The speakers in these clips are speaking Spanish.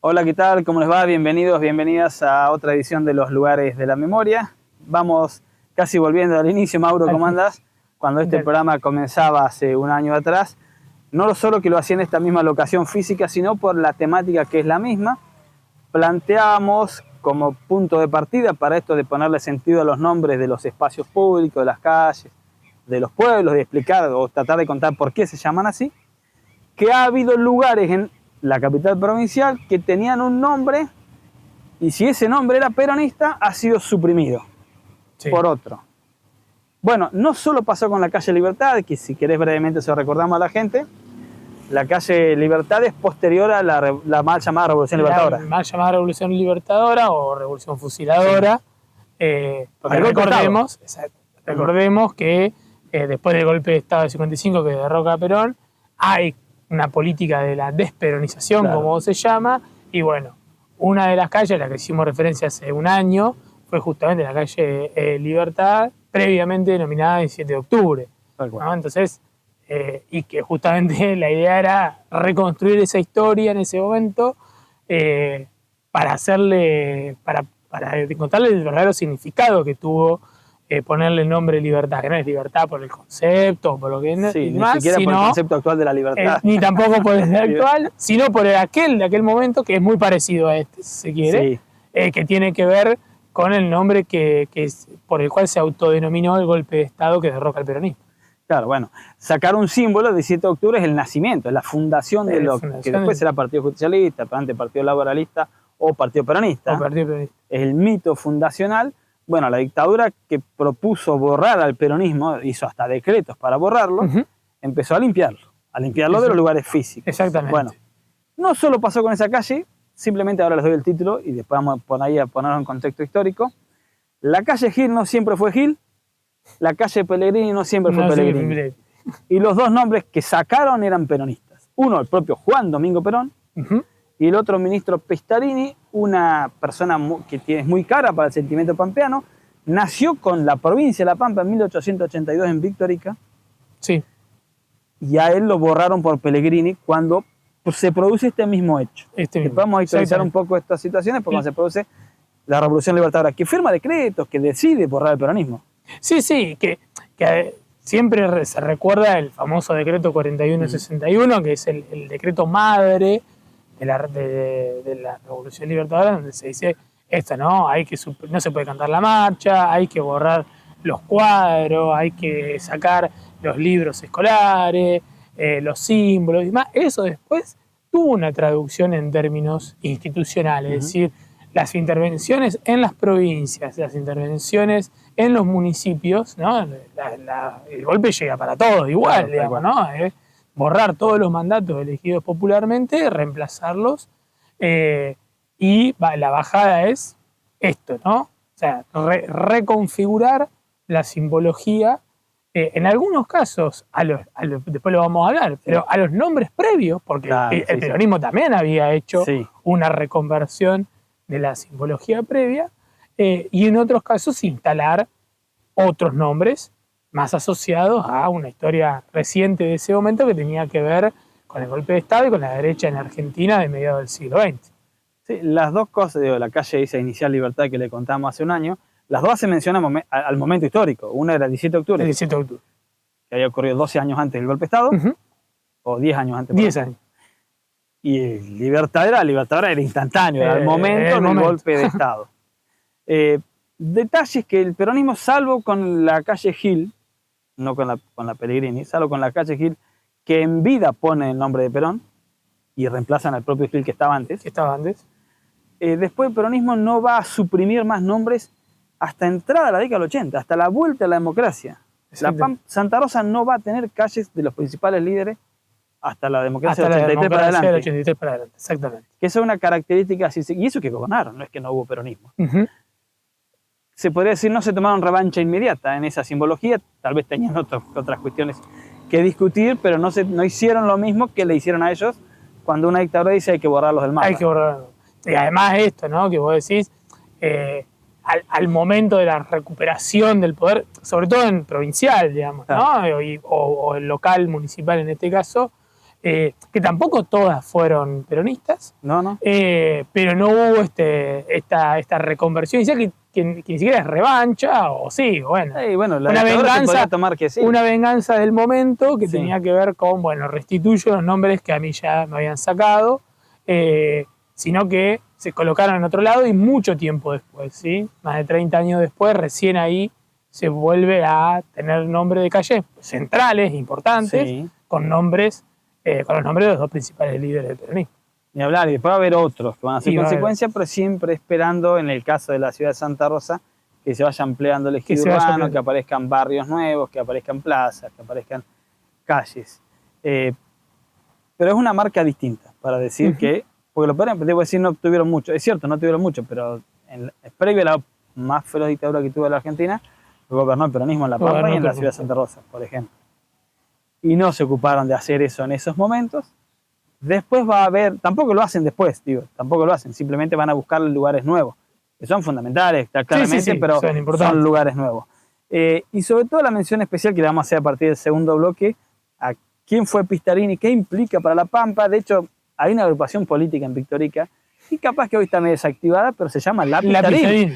Hola, ¿qué tal? ¿Cómo les va? Bienvenidos, bienvenidas a otra edición de Los Lugares de la Memoria. Vamos casi volviendo al inicio. Mauro, ¿cómo andas? Cuando este programa comenzaba hace un año atrás, no solo que lo hacía en esta misma locación física, sino por la temática que es la misma, planteábamos como punto de partida para esto de ponerle sentido a los nombres de los espacios públicos, de las calles, de los pueblos, de explicar o tratar de contar por qué se llaman así, que ha habido lugares en la capital provincial que tenían un nombre y si ese nombre era peronista ha sido suprimido por otro. Bueno, no solo pasó con la calle Libertad, que si querés brevemente se lo recordamos a la gente. La calle Libertad es posterior a la mal llamada Revolución Libertadora. La mal llamada Revolución Libertadora o Revolución Fusiladora. Recordemos que después del golpe de Estado del 55 que derroca a Perón, hay una política de la desperonización, como se llama, y bueno, una de las calles a la que hicimos referencia hace un año fue justamente la calle Libertad, previamente denominada 17 de octubre. ¿No? Entonces, y que justamente la idea era reconstruir esa historia en ese momento para encontrarle el verdadero significado que tuvo ponerle el nombre libertad, que no es libertad por el concepto, por lo que ni siquiera por el concepto actual de la libertad. Ni tampoco por el actual, sino por de aquel momento que es muy parecido a este, si se quiere, que tiene que ver con el nombre por el cual se autodenominó el golpe de Estado que derroca al peronismo. Claro, bueno, sacar un símbolo el 17 de octubre es el nacimiento, es la fundación de lo que después será Partido Justicialista, antes Partido Laboralista o Partido Peronista. Es el mito fundacional. Bueno, la dictadura que propuso borrar al peronismo, hizo hasta decretos para borrarlo, empezó a limpiarlo de los lugares físicos. Exactamente. Bueno, no solo pasó con esa calle, simplemente ahora les doy el título y después vamos a ponerlo en contexto histórico. La calle Gil no siempre fue Gil, la calle Pellegrini no siempre fue Pellegrini. Y los dos nombres que sacaron eran peronistas. Uno, el propio Juan Domingo Perón, y el otro, ministro Pistarini, una persona que es muy cara para el sentimiento pampeano, nació con la provincia de La Pampa en 1882 en Victorica. Sí. Y a él lo borraron por Pellegrini cuando se produce este mismo hecho. Vamos a historizar un poco estas situaciones porque cuando se produce la Revolución Libertadora, que firma decretos, que decide borrar el peronismo. Sí, que siempre se recuerda el famoso decreto 4161, que es el decreto madre de la Revolución Libertadora, donde se dice esto, ¿no? No se puede cantar la marcha, hay que borrar los cuadros, hay que sacar los libros escolares, los símbolos y demás. Eso después tuvo una traducción en términos institucionales, es decir, las intervenciones en las provincias, las intervenciones en los municipios, ¿no? El golpe llega para todos igual, digamos, ¿no? Borrar todos los mandatos elegidos popularmente, reemplazarlos, y la bajada es esto, ¿no? O sea, reconfigurar la simbología, en algunos casos, después lo vamos a hablar, pero a los nombres previos, porque el peronismo también había hecho una reconversión de la simbología previa, y en otros casos instalar otros nombres más asociados a una historia reciente de ese momento que tenía que ver con el golpe de Estado y con la derecha en Argentina de mediados del siglo XX. Sí, las dos cosas, la calle esa inicial Libertad que le contamos hace un año, las dos se mencionan al momento histórico. Una era el 17 de octubre. El 17 de octubre. Que había ocurrido 12 años antes del golpe de Estado, o 10 años antes. 10 años. Y Libertadora era instantáneo, era el momento del golpe de Estado. Detalles que el peronismo, salvo con la calle Gil, no con la Pellegrini, salvo con la calle Gil, que en vida pone el nombre de Perón y reemplazan al propio Gil que estaba antes. Después el peronismo no va a suprimir más nombres hasta entrada a la década del 80, hasta la vuelta a la democracia. Santa Rosa no va a tener calles de los principales líderes hasta la democracia del 83 para adelante. 83 para adelante, exactamente. Que esa es una característica, y eso que gobernaron, no es que no hubo peronismo. Se podría decir, no se tomaron revancha inmediata en esa simbología, tal vez tenían otras cuestiones que discutir, pero no hicieron lo mismo que le hicieron a ellos cuando una dictadura dice hay que borrarlos del mapa. Hay que borrarlos. Y además esto, ¿no? Que vos decís, al momento de la recuperación del poder, sobre todo en provincial, digamos, ¿no? O el local, municipal en este caso, que tampoco todas fueron peronistas, No. pero no hubo esta reconversión, y que ni siquiera es revancha, o sí, bueno, Y bueno, la una dictadura se podría venganza, tomar que sí. una venganza del momento que Sí. tenía que ver con, bueno, restituyo los nombres que a mí ya me habían sacado, sino que se colocaron en otro lado y mucho tiempo después, ¿sí? Más de 30 años después, recién ahí se vuelve a tener nombre de calles centrales, importantes, Sí. con los nombres de los dos principales líderes del peronismo. Ni hablar, y después va a haber otros que van a ser Y va a haber consecuencia, pero siempre esperando, en el caso de la ciudad de Santa Rosa, que se vaya ampliando el ejido se vaya urbano, ampliando. que aparezcan barrios nuevos, que aparezcan plazas, que aparezcan calles. Pero es una marca distinta para decir que, porque los peronistas, debo decir, no tuvieron mucho, es cierto, no tuvieron mucho, pero previo a la más feroz dictadura que tuvo la Argentina, gobernó el peronismo en La Pampa y en la ciudad de Santa Rosa, por ejemplo. Y no se ocuparon de hacer eso en esos momentos. Después va a haber, tampoco lo hacen después, tampoco lo hacen, simplemente van a buscar lugares nuevos, que son fundamentales, claramente, Sí, pero son lugares nuevos. Y sobre todo la mención especial que le vamos a hacer a partir del segundo bloque, a quién fue Pistarini, qué implica para La Pampa. De hecho, hay una agrupación política en Victorica, y capaz que hoy está medio desactivada, pero se llama La Pistarini.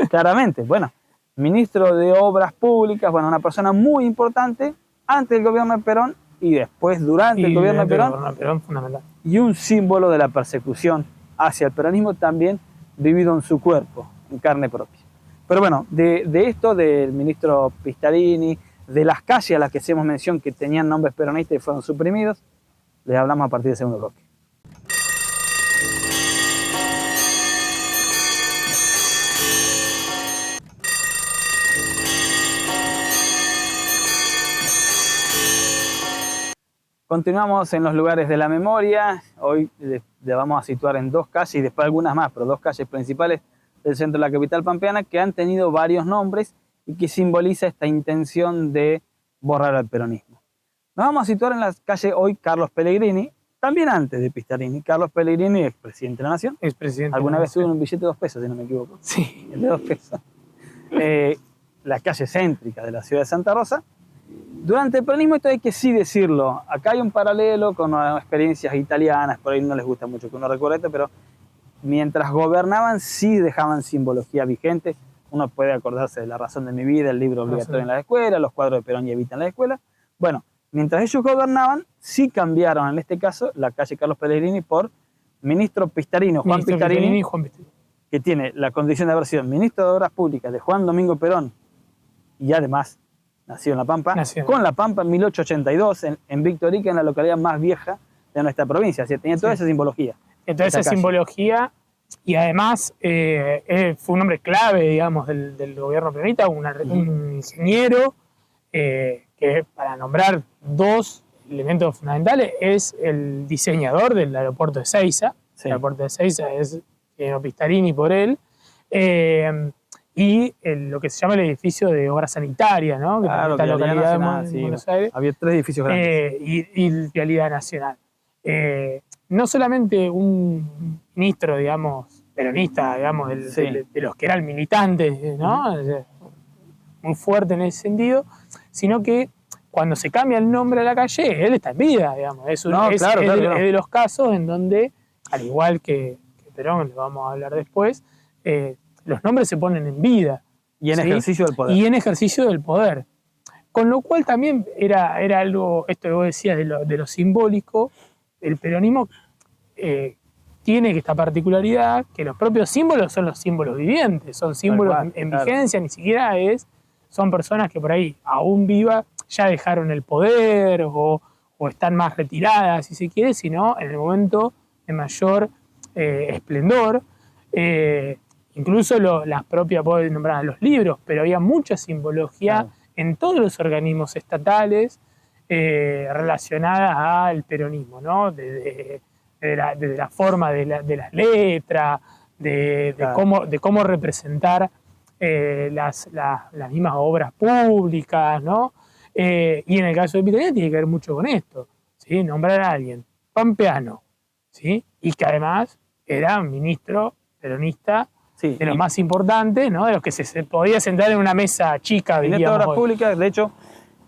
Claramente, bueno, ministro de Obras Públicas, bueno, una persona muy importante antes del gobierno de Perón, y después durante el gobierno de Perón, fundamental. Y un símbolo de la persecución hacia el peronismo también vivido en su cuerpo, en carne propia. Pero bueno, de esto del ministro Pistarini, de las calles a las que hacemos mención que tenían nombres peronistas y fueron suprimidos, les hablamos a partir del segundo bloque. Continuamos en los lugares de la memoria. Hoy le vamos a situar en dos calles y después algunas más, pero dos calles principales del centro de la capital pampeana que han tenido varios nombres y que simboliza esta intención de borrar al peronismo. Nos vamos a situar en la calle hoy Carlos Pellegrini, también antes de Pistarini. Carlos Pellegrini, expresidente de la Nación. Expresidente. Alguna vez tuvo un billete de 2 pesos, si no me equivoco. Sí. El de 2 pesos. La calle céntrica de la ciudad de Santa Rosa. Durante el peronismo, esto hay que sí decirlo, acá hay un paralelo con experiencias italianas, por ahí no les gusta mucho que uno recuerde esto, pero mientras gobernaban sí dejaban simbología vigente. Uno puede acordarse de La razón de mi vida, el libro obligatorio en la escuela, los cuadros de Perón y Evita en la escuela. Bueno, mientras ellos gobernaban, sí cambiaron en este caso la calle Carlos Pellegrini por ministro Pistarino, Juan Pistarini, que tiene la condición de haber sido ministro de Obras Públicas de Juan Domingo Perón y además nació en La Pampa, con La Pampa en 1882, en Victorica, en la localidad más vieja de nuestra provincia. Así que tenía toda esa simbología. Entonces esa simbología, y además fue un hombre clave, digamos, del gobierno peronista, un ingeniero que, para nombrar dos elementos fundamentales, es el diseñador del aeropuerto de Seiza. Sí. El aeropuerto de Seiza es Pistarini por él. Y lo que se llama el edificio de obra sanitaria, ¿no? Que claro, está en la localidad nacional, de Buenos Aires. Había 3 edificios grandes. Y Vialidad Nacional. No solamente un ministro, digamos, peronista, digamos, de los que eran militantes, ¿no? Muy fuerte en ese sentido, sino que cuando se cambia el nombre de la calle, él está en vida, digamos. Es de los casos en donde, al igual que Perón, le vamos a hablar después, los nombres se ponen en vida. Y en ejercicio del poder. Y en ejercicio del poder. Con lo cual también era algo, esto que vos decías de lo simbólico, el peronismo tiene esta particularidad, que los propios símbolos son los símbolos vivientes, son símbolos en vigencia, ni siquiera son personas que por ahí, aún vivas, ya dejaron el poder o están más retiradas, si se quiere, sino en el momento de mayor esplendor. Incluso las propias, puedo nombrar los libros, pero había mucha simbología en todos los organismos estatales relacionada al peronismo, ¿no? Desde la forma de las letras, de cómo representar las mismas obras públicas, ¿no? Y en el caso de Pistarini tiene que ver mucho con esto, ¿sí? Nombrar a alguien pampeano, ¿sí? Y que además era un ministro peronista, de los más importantes, ¿no? De los que se podía sentar en una mesa chica, ministro de Obras Públicas, de hecho,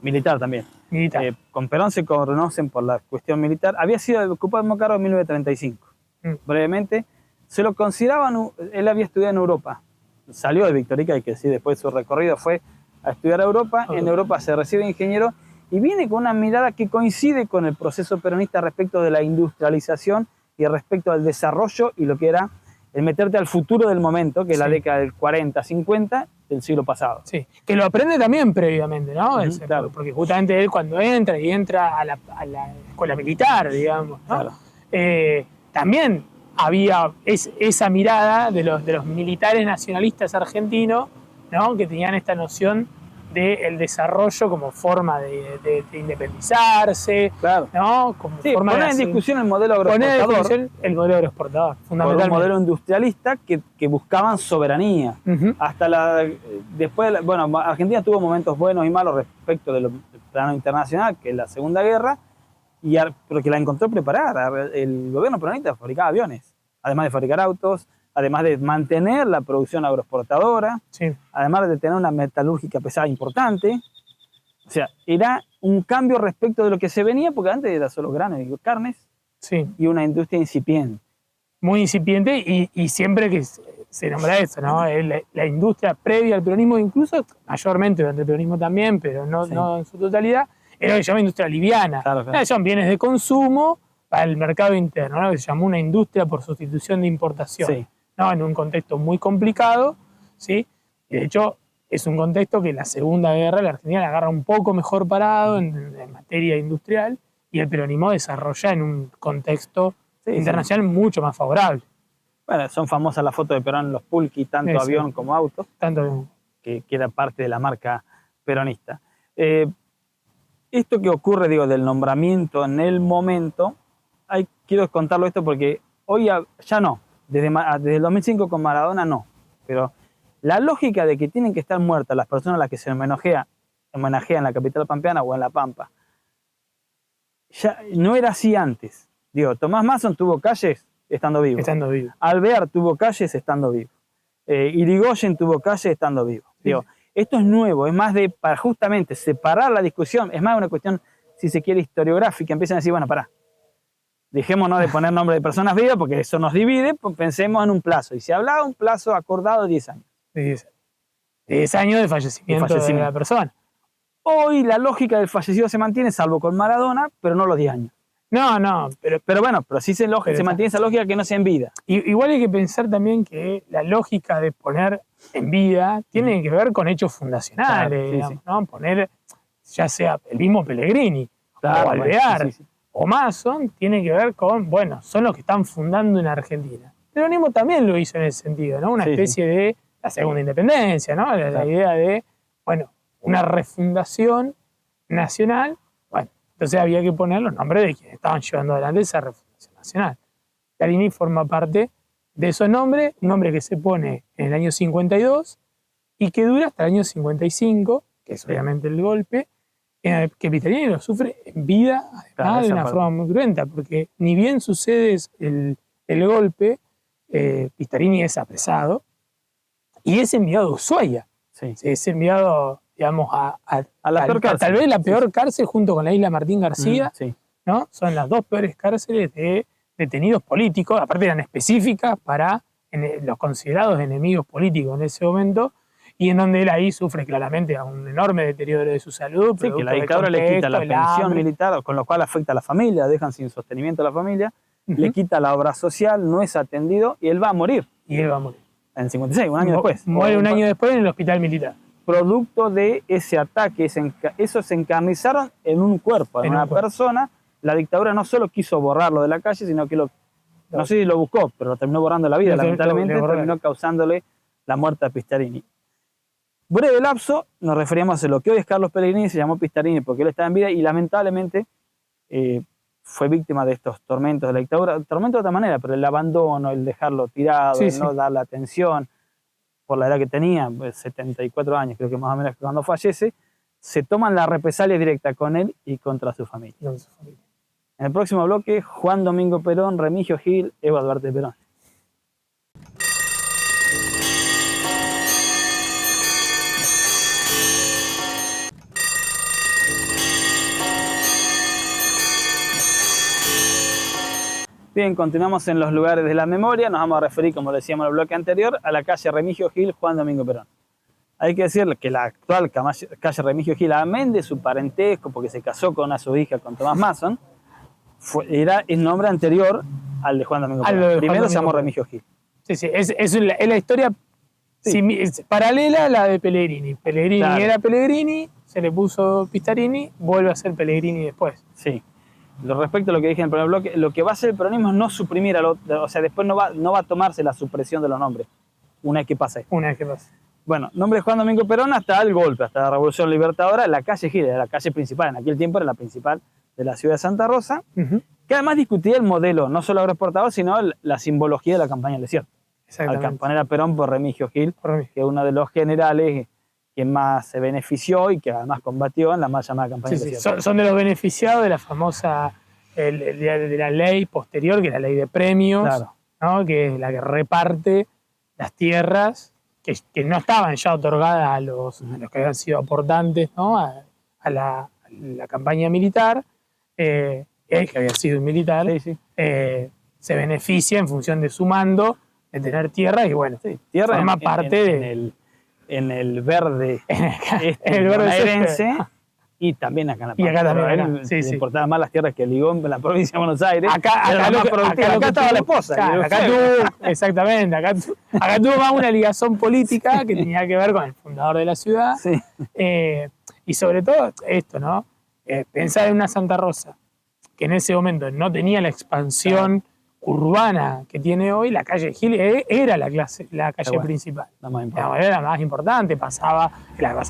militar también. Militar. Con Perón se conocen por la cuestión militar. Había sido ocupado el cargo en 1935. Brevemente, se lo consideraban, él había estudiado en Europa. Salió de Victorica y que sí, después su recorrido fue a estudiar a Europa. En Europa se recibe de ingeniero y viene con una mirada que coincide con el proceso peronista respecto de la industrialización y respecto al desarrollo y lo que era el meterte al futuro del momento, que es la década del 40, 50 del siglo pasado. Sí, que lo aprende también previamente, ¿no? Claro. Porque justamente él cuando entra a la escuela militar, digamos, ¿no? Claro. También había esa mirada de los militares nacionalistas argentinos, ¿no? Que tenían esta noción del desarrollo como forma de independizarse, claro, ¿no? Como sí, forma poner en discusión el modelo agroexportador, el modelo agroexportador, por un fundamentalmente. modelo industrialista que buscaban soberanía. Hasta después, bueno, Argentina tuvo momentos buenos y malos respecto del plano internacional, que es la Segunda Guerra, pero que la encontró preparada. El gobierno peronista fabricaba aviones, además de fabricar autos, además de mantener la producción agroexportadora, sí, además de tener una metalúrgica pesada importante. O sea, era un cambio respecto de lo que se venía, porque antes era solo granos y carnes, sí. y una industria incipiente. Muy incipiente y siempre que se nombra eso, ¿no? La industria previa al peronismo, incluso mayormente durante el peronismo también, pero no en su totalidad, era lo que se llama industria liviana. Claro. Son bienes de consumo para el mercado interno, ¿no? Que se llamó una industria por sustitución de importación, Sí. ¿no? En un contexto muy complicado, ¿sí? Y de hecho, es un contexto que la Segunda Guerra la Argentina la agarra un poco mejor parado en materia industrial y el peronismo desarrolla en un contexto internacional mucho más favorable. Bueno, son famosas las fotos de Perón en los Pulqui, tanto avión como auto, que era parte de la marca peronista. Esto que ocurre, digo, del nombramiento en el momento, quiero contarlo esto porque hoy ya no, desde el 2005 con Maradona no, pero la lógica de que tienen que estar muertas las personas a las que se homenajea en la capital pampeana o en La Pampa, ya no era así antes. Digo, Tomás Mason tuvo calles estando vivo. Alvear tuvo calles estando vivo. Irigoyen tuvo calles estando vivo. Sí. Digo, esto es nuevo, es más para justamente separar la discusión, es más una cuestión, si se quiere, historiográfica. Empiezan a decir, bueno, pará, dejémonos de poner nombre de personas vivas porque eso nos divide, pues pensemos en un plazo. Y se hablaba de un plazo acordado de 10 años. 10 años de fallecimiento de la persona. Hoy la lógica del fallecido se mantiene, salvo con Maradona, pero no los 10 años. No, pero bueno, pero sí se mantiene esa lógica que no sea en vida. Igual hay que pensar también que la lógica de poner en vida tiene que ver con hechos fundacionales, claro, digamos, ¿no? Poner, ya sea el mismo Pellegrini, o Alvear, o Mason, tiene que ver con, bueno, son los que están fundando en Argentina. El peronismo también lo hizo en ese sentido, ¿no? Una especie de la segunda independencia, ¿no? La idea de, bueno, una refundación nacional. Entonces había que poner los nombres de quienes estaban llevando adelante esa refundación nacional. Scarini forma parte de esos nombres, un nombre que se pone en el año 52 y que dura hasta el año 55, que es obviamente el golpe, que Pistarini lo sufre en vida, además de una forma muy cruenta, porque ni bien sucede el golpe, Pistarini es apresado y es enviado a Ushuaia. Es enviado, digamos, a la peor cárcel. Tal vez la peor cárcel junto con la isla Martín García, ¿no? Son las dos peores cárceles de detenidos políticos, aparte eran específicas para los considerados enemigos políticos en ese momento, y en donde él ahí sufre claramente un enorme deterioro de su salud. Sí, que la dictadura le quita la pensión militar, con lo cual afecta a la familia, dejan sin sostenimiento a la familia, le quita la obra social, no es atendido, y él va a morir. En el 56, un año después. Muere un año después en el hospital militar. Producto de ese ataque, esos se encarnizaron en un cuerpo, en una persona. La dictadura no solo quiso borrarlo de la calle, sino que no sé si lo buscó, pero lo terminó borrando la vida. Lamentablemente terminó causándole la muerte a Pistarini. Breve lapso, nos referíamos a lo que hoy es Carlos Pellegrini, se llamó Pistarini porque él estaba en vida y lamentablemente fue víctima de estos tormentos de la dictadura. Tormentos de otra manera, pero el abandono, el dejarlo tirado, el no darle atención, por la edad que tenía, 74 años creo que más o menos cuando fallece, se toman la represalia directa con él y contra su familia. En el próximo bloque, Juan Domingo Perón, Remigio Gil, Eva Duarte Perón. Bien, continuamos en los lugares de la memoria. Nos vamos a referir, como decíamos en el bloque anterior, a la calle Remigio Gil, Juan Domingo Perón. Hay que decir que la actual calle Remigio Gil, amén de su parentesco, porque se casó con una su hija, con Tomás Mason, era el nombre anterior al de Juan Domingo Perón. Primero se llamó Remigio Gil. Sí, sí, es la historia es paralela a la de Pellegrini. Pellegrini era Pellegrini, se le puso Pistarini, vuelve a ser Pellegrini después. Sí. Respecto a lo que dije en el primer bloque, lo que va a hacer el peronismo es no suprimir al otro, o sea, después no va a tomarse la supresión de los nombres, una vez que pase. Bueno, nombre de Juan Domingo Perón hasta el golpe, hasta la Revolución Libertadora, la calle Gil, era la calle principal, en aquel tiempo era la principal de la ciudad de Santa Rosa, que además discutía el modelo, no solo agroexportador, sino la simbología de la campaña del desierto. Exactamente. Al poner a Perón por Remigio Gil, que es uno de los generales que más se benefició y que además combatió en la más llamada campaña del desierto. Son de los beneficiados de la famosa de la ley posterior, que es la ley de premios, ¿no? Que es la que reparte las tierras que no estaban ya otorgadas a los que habían sido aportantes, ¿no? a la campaña militar, que había sido militar, se beneficia en función de su mando de tener tierra y bueno, tierra forma parte en el verde bonaerense y también acá en la y acá también le importaban más las tierras que ligó en la provincia de Buenos Aires. Acá estaba la esposa. Claro, exactamente, acá tuvo más una ligación política que tenía que ver con el fundador de la ciudad. Y sobre todo esto, ¿no? Pensar en una Santa Rosa que en ese momento no tenía la expansión urbana que tiene hoy. La calle Gil era la calle principal. Era la más importante, pasa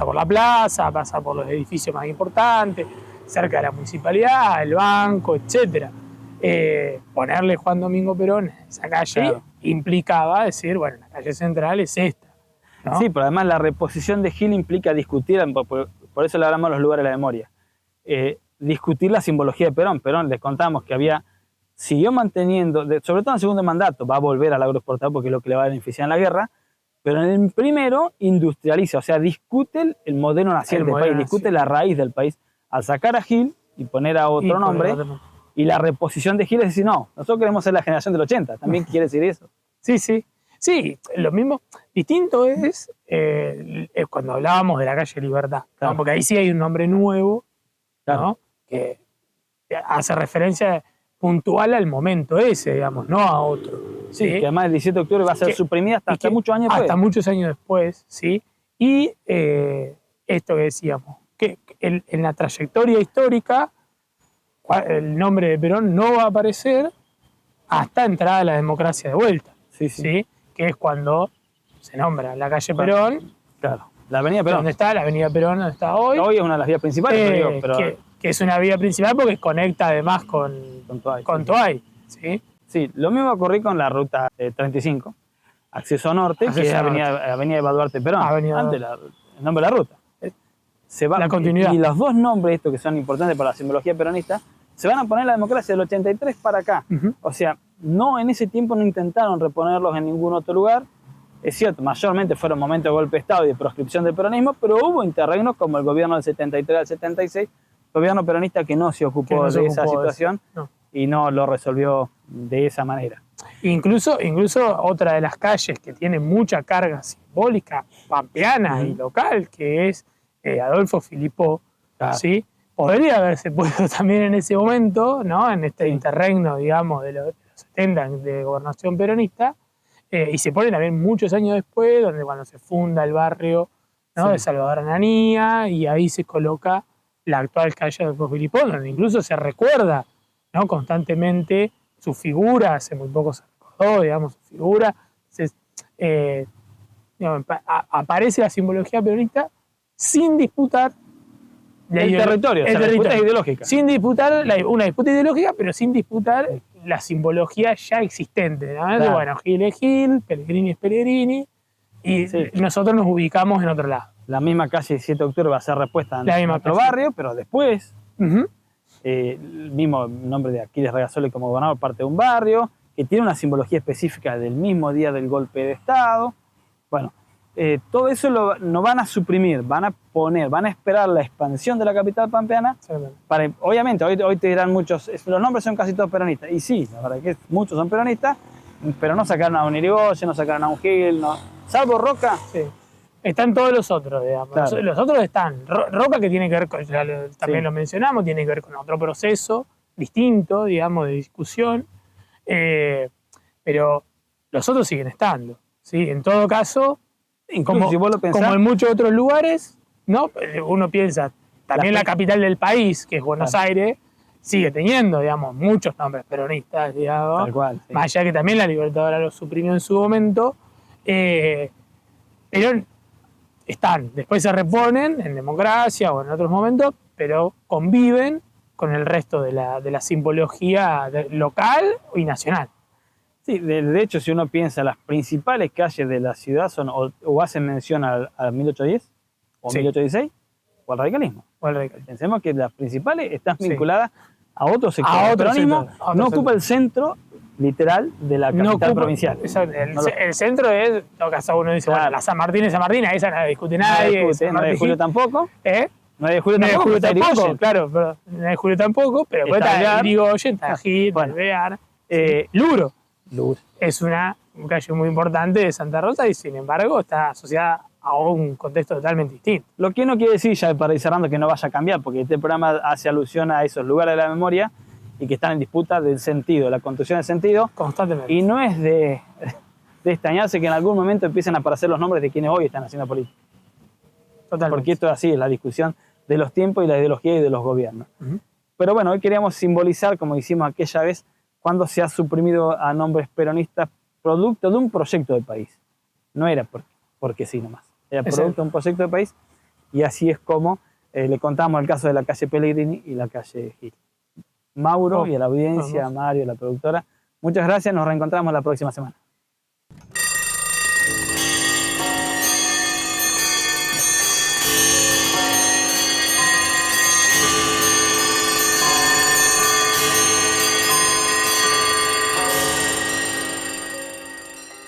por la plaza, pasa por los edificios más importantes, cerca de la municipalidad, el banco, etc. Ponerle Juan Domingo Perón a esa calle implicaba decir, bueno, la calle central es esta, ¿no? Sí, pero además la reposición de Gil implica discutir, por eso le hablamos los lugares de la memoria, discutir la simbología de Perón. Perón, les contamos que siguió manteniendo, sobre todo en el segundo mandato, va a volver al agroexportador porque es lo que le va a beneficiar en la guerra, pero en el primero industrializa, o sea, discute el modelo naciente del país, discute la raíz del país, al sacar a Gil y poner a otro nombre, y la reposición de Gil es decir, no, nosotros queremos ser la generación del 80, también quiere decir eso. Sí, lo mismo, distinto es cuando hablábamos de la calle Libertad, ¿no? Porque ahí sí hay un nombre nuevo, ¿no? Que hace referencia puntual al momento ese, digamos, no a otro. Sí, que además el 17 de octubre va a ser suprimida hasta muchos años después. Hasta muchos años después, ¿sí? Y esto que decíamos, que en la trayectoria histórica el nombre de Perón no va a aparecer hasta entrada la democracia de vuelta, ¿sí? Que es cuando se nombra la calle Perón. Claro, la avenida Perón. ¿Dónde está? La avenida Perón, ¿dónde está hoy? Hoy es una de las vías principales, que es una vía principal porque conecta además con Toay. Sí, lo mismo ocurrió con la ruta 35, acceso norte, que es avenida Eva Duarte Perón, antes el nombre de la ruta. La continuidad. Y los dos nombres, estos que son importantes para la simbología peronista, se van a poner en la democracia del 83 para acá. O sea, en ese tiempo no intentaron reponerlos en ningún otro lugar. Es cierto, mayormente fueron momentos de golpe de Estado y de proscripción del peronismo, pero hubo interregnos como el gobierno del 73 al 76, gobierno peronista que no se ocupó de esa situación y no lo resolvió de esa manera. Incluso otra de las calles que tiene mucha carga simbólica, pampeana y local, que es Adolfo Filippo, ¿sí? Podría haberse puesto también en ese momento, ¿no? En este interregno, digamos, de los 70 de gobernación peronista, y se pone también muchos años después, cuando se funda el barrio, ¿no? de Salvador Ananía, y ahí se coloca la actual calle Adolfo Filippo, donde incluso se recuerda, ¿no? constantemente su figura. Hace muy poco se recordó, digamos, su figura. Aparece la simbología peronista sin disputar el territorio, la disputa es ideológica. Sin disputar una disputa ideológica, pero sin disputar la simbología ya existente, ¿no? Bueno, Gil es Gil, Pellegrini es Pellegrini, y nosotros nos ubicamos en otro lado. La misma calle 17 de octubre va a ser repuesta en otro barrio, pero después el mismo nombre de Aquiles Regasoli como gobernador, parte de un barrio, que tiene una simbología específica del mismo día del golpe de Estado. Bueno, todo eso no van a suprimir, van a esperar la expansión de la capital pampeana. Obviamente, hoy te dirán muchos, los nombres son casi todos peronistas. Y sí, la verdad que muchos son peronistas, pero no sacaron a un Irigoyen, no sacaron a un Gil, no. Salvo Roca. Sí. Están todos los otros, digamos. Claro. Los otros están. Roca, que tiene que ver con, también lo mencionamos, tiene que ver con otro proceso distinto, digamos, de discusión. Pero los otros siguen estando. ¿Sí? En todo caso, como, si vos lo pensás, como en muchos otros lugares, ¿no? Uno piensa, también la capital del país, que es Buenos Aires, sigue teniendo, digamos, muchos nombres peronistas, digamos. Tal cual, sí. Más allá que también la Libertadora lo suprimió en su momento. Pero están, después se reponen en democracia o en otros momentos, pero conviven con el resto de la simbología local y nacional. Sí, de hecho, si uno piensa, las principales calles de la ciudad son o hacen mención al 1810, o 1816, o al radicalismo. Pensemos que las principales están vinculadas a otro sector. El peronismo no ocupa el centro literal de la capital provincial. El centro es, en todo caso uno dice, bueno, la San Martín es San Martín, esa no la discute nadie. 9 de julio tampoco. 9 de julio tampoco, claro, pero 9 de julio tampoco, pero después está Irigoyen, está Gil, Alvear, Luro. Es una calle muy importante de Santa Rosa y sin embargo está asociada a un contexto totalmente distinto. Lo que no quiere decir, ya para ir cerrando, que no vaya a cambiar, porque este programa hace alusión a esos lugares de la memoria y que están en disputa del sentido, la construcción del sentido. Constantemente. Y no es de extrañarse que en algún momento empiecen a aparecer los nombres de quienes hoy están haciendo política. Totalmente. Porque esto es así, es la discusión de los tiempos y la ideología y de los gobiernos. Pero bueno, hoy queríamos simbolizar, como hicimos aquella vez, cuando se ha suprimido a nombres peronistas producto de un proyecto de país. No era porque sí nomás. Era producto de un proyecto de país y así es como le contamos el caso de la calle Pellegrini y la calle Gil. Mauro y a la audiencia, Mario, la productora, muchas gracias, nos reencontramos la próxima semana.